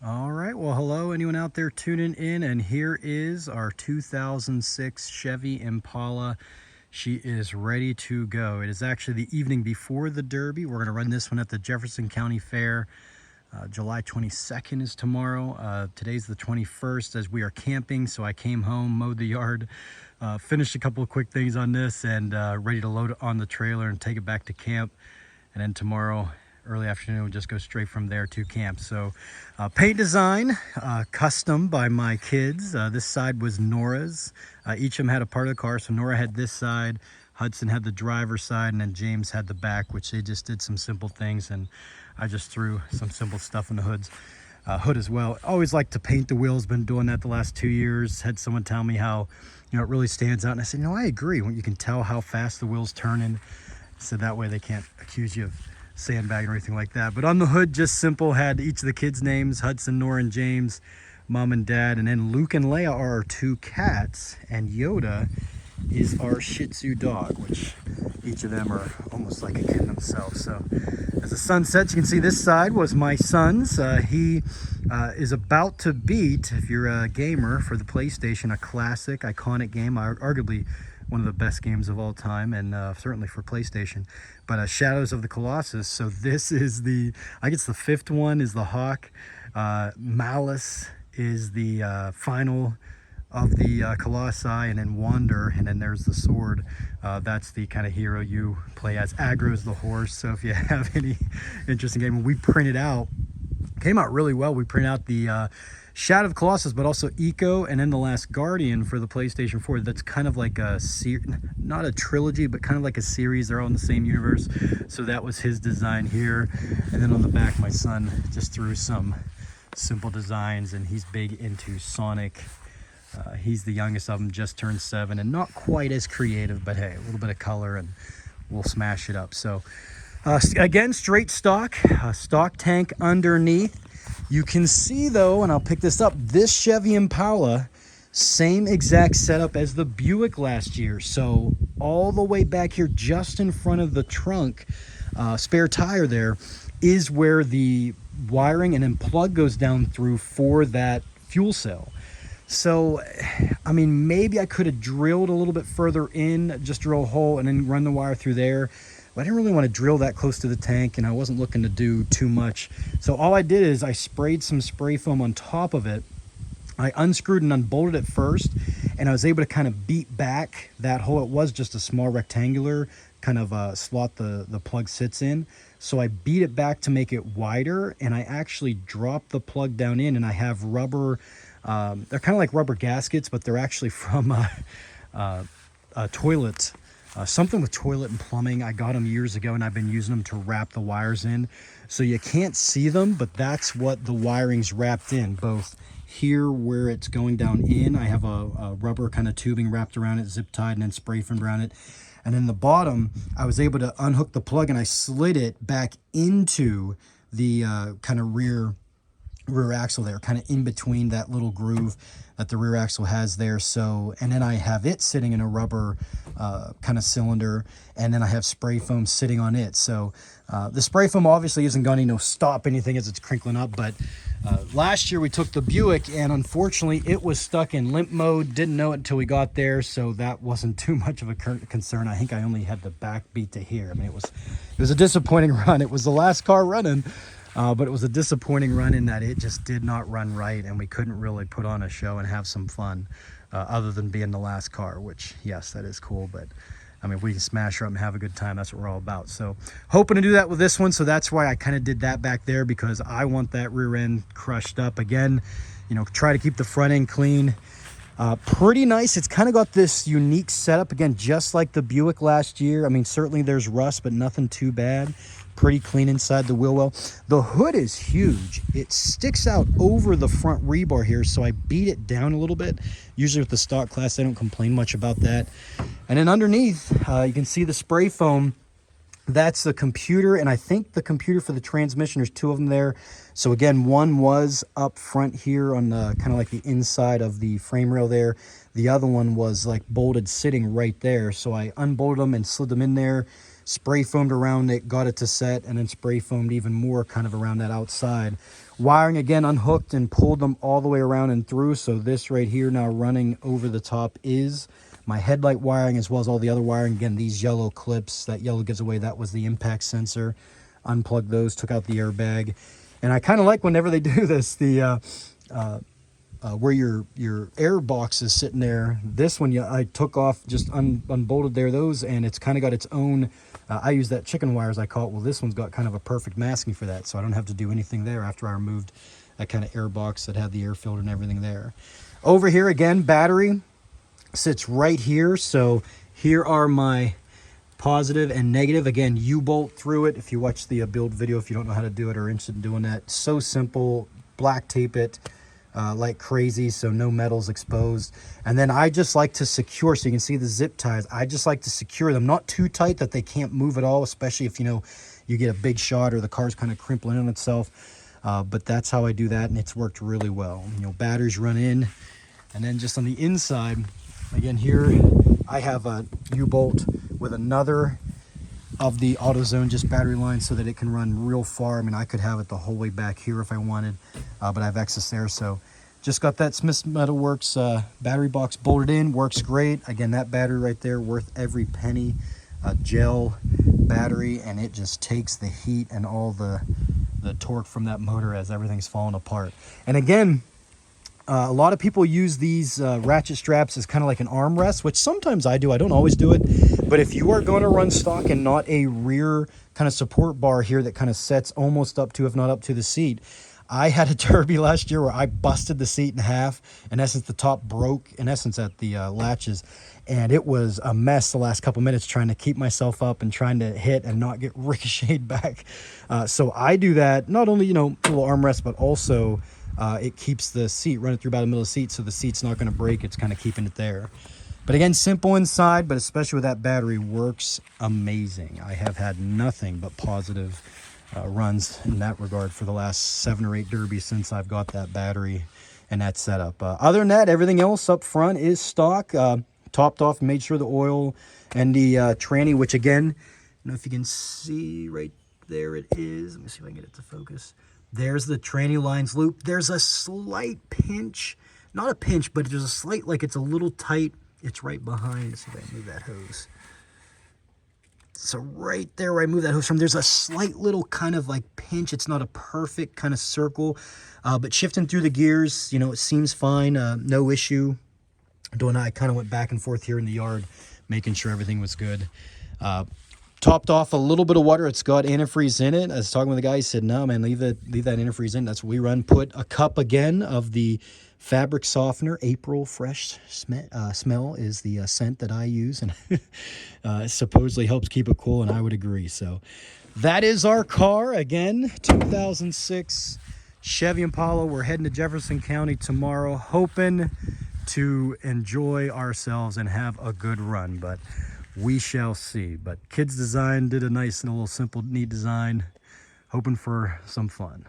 All right, well, hello, anyone out there tuning in, and here is our 2006 Chevy Impala. She is ready to go. It is actually the evening before the Derby. We're going to run this one at the Jefferson County Fair. July 22nd is tomorrow. Today's the 21st as we are camping, so I came home, mowed the yard, finished a couple of quick things on this, and ready to load it on the trailer and take it back to camp. And then tomorrow, early afternoon, we'll just go straight from there to camp. So paint design, custom by my kids. This side was Nora's. Each of them had a part of the car. So Nora had this side, Hudson had the driver's side, and then James had the back, which they just did some simple things. And I just threw some simple stuff in the hood as well. Always like to paint the wheels. Been doing that the last 2 years. Had someone tell me how, it really stands out. And I said, I agree. When you can tell how fast the wheel's turning. So that way they can't accuse you of sandbagging or anything like that. But on the hood, just simple, had each of the kids' names: Hudson, Nora, and James, mom and dad. And then Luke and Leia are our two cats, and Yoda is our Shih Tzu dog, which each of them are almost like a kid themselves. So as the sun sets, you can see this side was my son's. He is about to beat, if you're a gamer for the PlayStation, a classic, iconic game, arguably one of the best games of all time, and certainly for PlayStation, but Shadows of the Colossus. So this is I guess the fifth one is the Hawk. Malice is the final of the Colossi, and then Wander, and then there's the sword. That's the kind of hero you play as. Aggro is the horse. So if you have any interest in game, we printed out, came out really well. We printed out the Shadow of the Colossus, but also Eco, and then The Last Guardian for the PlayStation 4. That's kind of like a not a trilogy, but kind of like a series. They're all in the same universe. So that was his design here. And then on the back, my son just threw some simple designs, and he's big into Sonic. He's the youngest of them, just turned 7, and not quite as creative, but hey, a little bit of color and we'll smash it up. So again, straight stock, stock tank underneath. You can see though, and I'll pick this up, this Chevy Impala, same exact setup as the Buick last year. So all the way back here, just in front of the trunk, spare tire there, is where the wiring and then plug goes down through for that fuel cell. So, I mean, maybe I could have drilled a little bit further in, just drill a hole and then run the wire through there. But I didn't really want to drill that close to the tank, and I wasn't looking to do too much. So all I did is I sprayed some spray foam on top of it. I unscrewed and unbolted it first, and I was able to kind of beat back that hole. It was just a small rectangular kind of slot the plug sits in. So I beat it back to make it wider, and I actually dropped the plug down in, and I have rubber, they're kind of like rubber gaskets, but they're actually from toilets. Something with toilet and plumbing. I got them years ago, and I've been using them to wrap the wires in. So you can't see them, but that's what the wiring's wrapped in. Both here where it's going down in, I have a rubber kind of tubing wrapped around it, zip tied, and then spray foamed around it. And then the bottom, I was able to unhook the plug, and I slid it back into the kind of rear axle there, kind of in between that little groove that the rear axle has there. So, and then I have it sitting in a rubber kind of cylinder, and then I have spray foam sitting on it. So the spray foam obviously isn't going to stop anything as it's crinkling up, but last year we took the Buick, and unfortunately it was stuck in limp mode. Didn't know it until we got there, so that wasn't too much of a concern. I think I only had the back beat to here. I mean, it was a disappointing run. It was the last car running, but it was a disappointing run in that it just did not run right, and we couldn't really put on a show and have some fun other than being the last car, which, yes, that is cool. But, I mean, if we can smash her up and have a good time, that's what we're all about. So, hoping to do that with this one. So that's why I kind of did that back there, because I want that rear end crushed up. Again, try to keep the front end clean. Pretty nice. It's kind of got this unique setup, again, just like the Buick last year. I mean, certainly there's rust, but nothing too bad. Pretty clean inside the wheel well. The hood is huge. It sticks out over the front rebar here, so I beat it down a little bit. Usually with the stock class, I don't complain much about that. And then underneath, you can see the spray foam. That's the computer, and I think the computer for the transmission, there's two of them there. So again, one was up front here on the kind of like the inside of the frame rail there. The other one was like bolted sitting right there. So I unbolted them and slid them in there. spray foamed around it, got it to set, and then spray foamed even more kind of around that outside. Wiring again unhooked and pulled them all the way around and through. So this right here now running over the top is my headlight wiring, as well as all the other wiring. Again, these yellow clips, that yellow gives away, that was the impact sensor. Unplugged those, took out the airbag. And I kind of like whenever they do this, the where your air box is sitting there. This one, I took off, just unbolted those, and it's kind of got its own, I use that chicken wire as I call it. Well, this one's got kind of a perfect masking for that, so I don't have to do anything there after I removed that kind of air box that had the air filter and everything there. Over here, again, battery sits right here. So here are my positive and negative. Again, U-bolt through it. If you watch the build video, if you don't know how to do it or are interested in doing that, so simple. Black tape it like crazy, so no metals exposed. And then I just like to secure, so you can see the zip ties, I just like to secure them, not too tight that they can't move at all, especially if, you know, you get a big shot or the car's kind of crimpling on itself. But that's how I do that, and it's worked really well. You know, batteries run in, and then just on the inside, again, here I have a U-bolt with another of the AutoZone just battery line so that it can run real far. I mean, I could have it the whole way back here if I wanted, but I have excess there. So just got that Smith's Metal Works battery box bolted in, works great. Again, that battery right there, worth every penny. Gel battery, and it just takes the heat and all the torque from that motor as everything's falling apart. And again, a lot of people use these ratchet straps as kind of like an armrest, which sometimes I do. I don't always do it. But if you are going to run stock and not a rear kind of support bar here that kind of sets almost up to, if not up to, the seat, I had a Derby last year where I busted the seat in half. In essence, the top broke, in essence, at the latches. And it was a mess the last couple minutes trying to keep myself up and trying to hit and not get ricocheted back. So I do that, not only, you know, a little armrest, but also it keeps the seat running through about the middle of the seat, so the seat's not going to break. It's kind of keeping it there. But again, simple inside, but especially with that battery, works amazing. I have had nothing but positive runs in that regard for the last 7 or 8 Derbies since I've got that battery and that setup. Other than that, everything else up front is stock. Topped off, made sure the oil and the tranny, which again, I don't know if you can see right there, it is. Let me see if I can get it to focus. There's the tranny lines loop. There's a slight pinch, not a pinch, but there's a slight, like it's a little tight. It's right behind. Let's see if I can move that hose. So right there where I move that hose from, there's a slight little kind of like pinch. It's not a perfect kind of circle, but shifting through the gears, you know, it seems fine. No issue. Doing that, I kind of went back and forth here in the yard, making sure everything was good. Topped off a little bit of water. It's got antifreeze in it. I was talking with the guy. He said, no, man, leave that antifreeze in. That's what we run. Put a cup again of the fabric softener. April Fresh smell is the scent that I use, and it supposedly helps keep it cool, and I would agree. So that is our car. Again, 2006 Chevy Impala. We're heading to Jefferson County tomorrow, hoping to enjoy ourselves and have a good run, but we shall see. But Kids Design did a nice little simple, neat design, hoping for some fun.